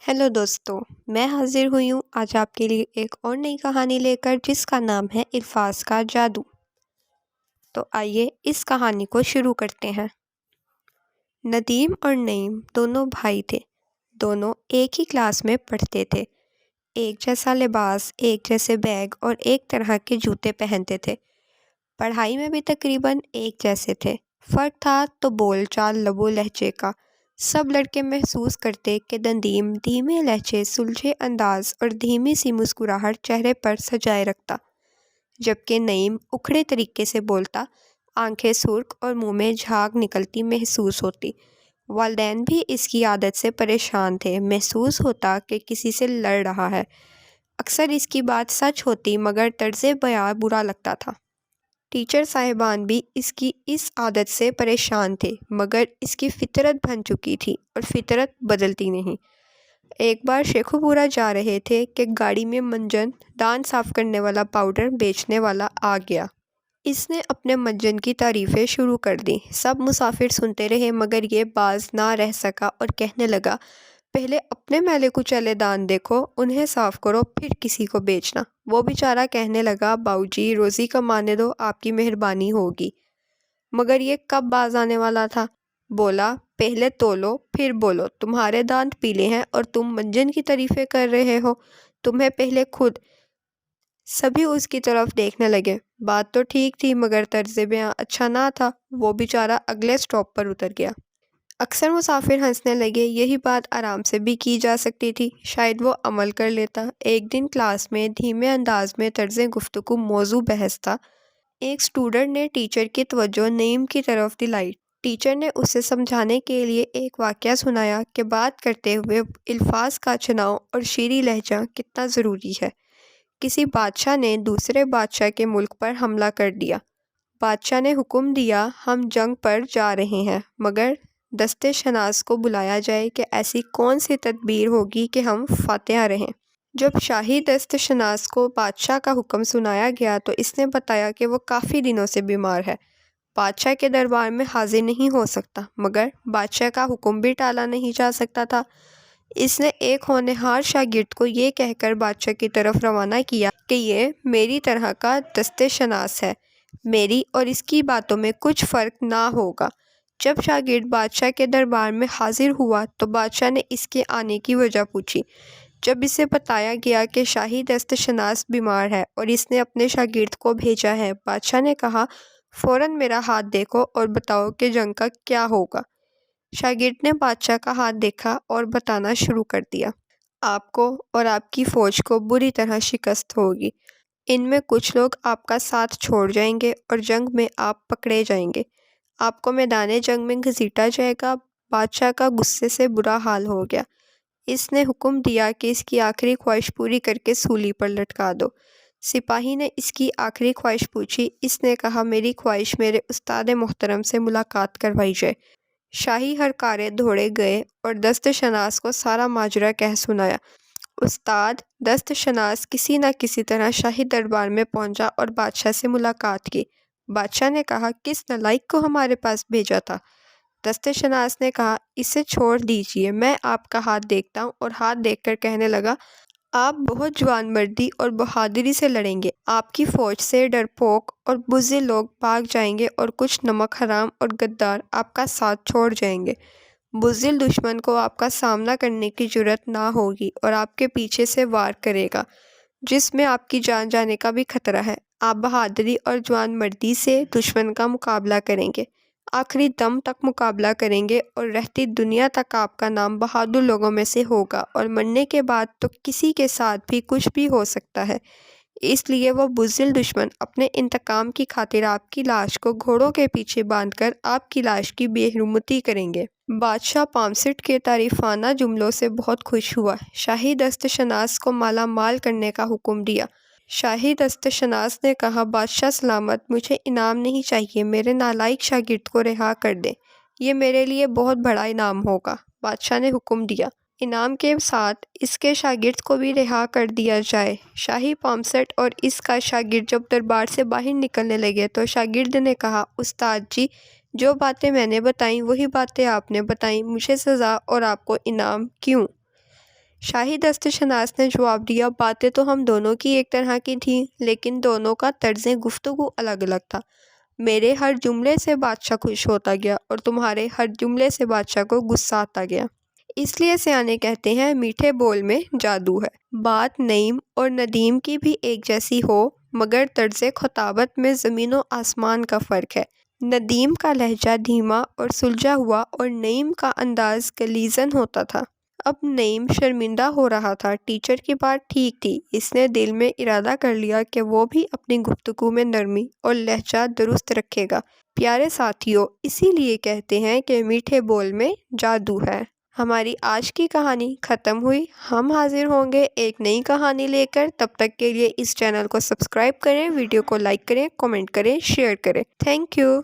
Hello दोस्तों, मैं हाजिर हुई हूँ आज आपके लिए एक और नई कहानी लेकर जिसका नाम है इल्फाज का जादू। तो आइए इस कहानी को शुरू करते हैं। नदीम और नईम दोनों भाई थे। दोनों एक ही क्लास में पढ़ते थे। एक जैसा लिबास, एक जैसे बैग और एक तरह के जूते पहनते थे। पढ़ाई में भी तकरीबन एक जैसे थे। फ़र्क था तो बोल चाल लबो लहजे का। सब लड़के महसूस करते कि नदीम धीमे लहजे, सुलझे अंदाज और धीमी सी मुस्कुराहट चेहरे पर सजाए रखता, जबकि नईम उखड़े तरीके से बोलता, आंखें सुर्ख और मुंह में झाग निकलती महसूस होती। वालिदैन भी इसकी आदत से परेशान थे। महसूस होता कि किसी से लड़ रहा है। अक्सर इसकी बात सच होती मगर तर्ज़े बयां बुरा लगता था। टीचर साहिबान भी इसकी इस आदत से परेशान थे मगर इसकी फितरत बन चुकी थी और फितरत बदलती नहीं। एक बार शेखुपुरा जा रहे थे कि गाड़ी में मंजन, दांत साफ करने वाला पाउडर बेचने वाला आ गया। इसने अपने मंजन की तारीफ़ें शुरू कर दी। सब मुसाफिर सुनते रहे मगर ये बाज ना रह सका और कहने लगा, पहले अपने मैले कुचले दान देखो, उन्हें साफ करो, फिर किसी को बेचना। वो बेचारा कहने लगा, बाऊजी रोज़ी कमाने दो, आपकी मेहरबानी होगी। मगर ये कब बाज आने वाला था। बोला, पहले तोलो फिर बोलो, तुम्हारे दांत पीले हैं और तुम मंजन की तारीफ़ें कर रहे हो, तुम्हें पहले खुद। सभी उसकी तरफ देखने लगे। बात तो ठीक थी मगर तर्ज़े बयां अच्छा ना था। वो बेचारा अगले स्टॉप पर उतर गया। अक्सर मुसाफिर हंसने लगे। यही बात आराम से भी की जा सकती थी, शायद वो अमल कर लेता। एक दिन क्लास में धीमे अंदाज में तर्ज़े गुफ्तगू मौजू बहस था। एक स्टूडेंट ने टीचर की तवज्जो नईम की तरफ दिलाई। टीचर ने उसे समझाने के लिए एक वाक़या सुनाया कि बात करते हुए अल्फाज का चुनाव और शीरी लहजा कितना ज़रूरी है। किसी बादशाह ने दूसरे बादशाह के मुल्क पर हमला कर दिया। बादशाह ने हुक्म दिया, हम जंग पर जा रहे हैं मगर दस्ते शनास को बुलाया जाए कि ऐसी कौन सी तदबीर होगी कि हम फातिहा रहें। जब शाही दस्त शनास को बादशाह का हुक्म सुनाया गया तो इसने बताया कि वो काफ़ी दिनों से बीमार है, बादशाह के दरबार में हाजिर नहीं हो सकता। मगर बादशाह का हुक्म भी टाला नहीं जा सकता था। इसने एक होनहार शागिर्द को ये कहकर बादशाह की तरफ रवाना किया कि ये मेरी तरह का दस्ते शनास है, मेरी और इसकी बातों में कुछ फ़र्क ना होगा। जब शागिर्द बादशाह के दरबार में हाजिर हुआ तो बादशाह ने इसके आने की वजह पूछी। जब इसे बताया गया कि शाही दस्त शनास बीमार है और इसने अपने शागिर्द को भेजा है, बादशाह ने कहा, फ़ौरन मेरा हाथ देखो और बताओ कि जंग का क्या होगा। शागिर्द ने बादशाह का हाथ देखा और बताना शुरू कर दिया, आपको और आपकी फ़ौज को बुरी तरह शिकस्त होगी। इनमें कुछ लोग आपका साथ छोड़ जाएंगे और जंग में आप पकड़े जाएंगे। आपको मैदान जंग में घसीटा जाएगा। बादशाह का गुस्से से बुरा हाल हो गया। इसने हुक्म दिया कि इसकी आखिरी ख्वाहिश पूरी करके सूली पर लटका दो। सिपाही ने इसकी आखिरी ख्वाहिश पूछी। इसने कहा, मेरी ख्वाहिश मेरे उस्ताद मोहतरम से मुलाकात करवाई जाए। शाही हरकारे दौड़े गए और दस्त शनास को सारा माजरा कह सुनाया। उस्ताद दस्त शनास किसी न किसी तरह शाही दरबार में पहुंचा और बादशाह से मुलाकात की। बादशाह ने कहा, किस नालायक को हमारे पास भेजा था। दस्त शनास ने कहा, इसे छोड़ दीजिए, मैं आपका हाथ देखता हूँ। और हाथ देखकर कहने लगा, आप बहुत जवान मर्दी और बहादुरी से लड़ेंगे। आपकी फ़ौज से डरपोक और बुज़दिल लोग भाग जाएंगे और कुछ नमक हराम और गद्दार आपका साथ छोड़ जाएंगे। बुज़दिल दुश्मन को आपका सामना करने की जुर्रत ना होगी और आपके पीछे से वार करेगा, जिसमें आपकी जान जाने का भी खतरा है। आप बहादुरी और जवान मर्दी से दुश्मन का मुकाबला करेंगे, आखिरी दम तक मुकाबला करेंगे और रहती दुनिया तक आपका नाम बहादुर लोगों में से होगा। और मरने के बाद तो किसी के साथ भी कुछ भी हो सकता है, इसलिए वो बुज़दिल दुश्मन अपने इंतकाम की खातिर आपकी लाश को घोड़ों के पीछे बांधकर आपकी लाश की बेहुरमती करेंगे। बादशाह पामसिट के तारीफाना जुमलों से बहुत खुश हुआ। शाही दस्त शनास को माला माल करने का हुक्म दिया। शाही दस्त शनास ने कहा, बादशाह सलामत, मुझे इनाम नहीं चाहिए, मेरे नालायक शागिर्द को रिहा कर दे, ये मेरे लिए बहुत बड़ा इनाम होगा। बादशाह ने हुक्म दिया, इनाम के साथ इसके शागिर्द को भी रिहा कर दिया जाए। शाही पामसेट और इसका शागिर्द जब दरबार से बाहर निकलने लगे तो शागिर्द ने कहा, उस्ताद जी, जो बातें मैंने बताई वही बातें आपने बताई, मुझे सज़ा और आपको इनाम क्यों। شاہی دست شناس نے جواب دیا، باتیں تو ہم دونوں کی ایک طرح کی تھیں، لیکن دونوں کا طرز گفتگو الگ الگ تھا۔ میرے ہر جملے سے بادشاہ خوش ہوتا گیا اور تمہارے ہر جملے سے بادشاہ کو غصہ آتا گیا۔ اس لیے سیانے کہتے ہیں میٹھے بول میں جادو ہے۔ بات نعیم اور ندیم کی بھی ایک جیسی ہو، مگر طرز خطابت میں زمین و آسمان کا فرق ہے۔ ندیم کا لہجہ دھیما اور سلجھا ہوا اور نعیم کا انداز غلیظاً ہوتا تھا۔ اب نعیم شرمندہ ہو رہا تھا۔ ٹیچر کی بات ٹھیک تھی، اس نے دل میں ارادہ کر لیا کہ وہ بھی اپنی گفتگو میں نرمی اور لہجہ درست رکھے گا۔ پیارے ساتھیو، اسی لیے کہتے ہیں کہ میٹھے بول میں جادو ہے۔ ہماری آج کی کہانی ختم ہوئی۔ ہم حاضر ہوں گے ایک نئی کہانی لے کر۔ تب تک کے لیے اس چینل کو سبسکرائب کریں، ویڈیو کو لائک کریں، کمنٹ کریں، شیئر کریں۔ Thank you.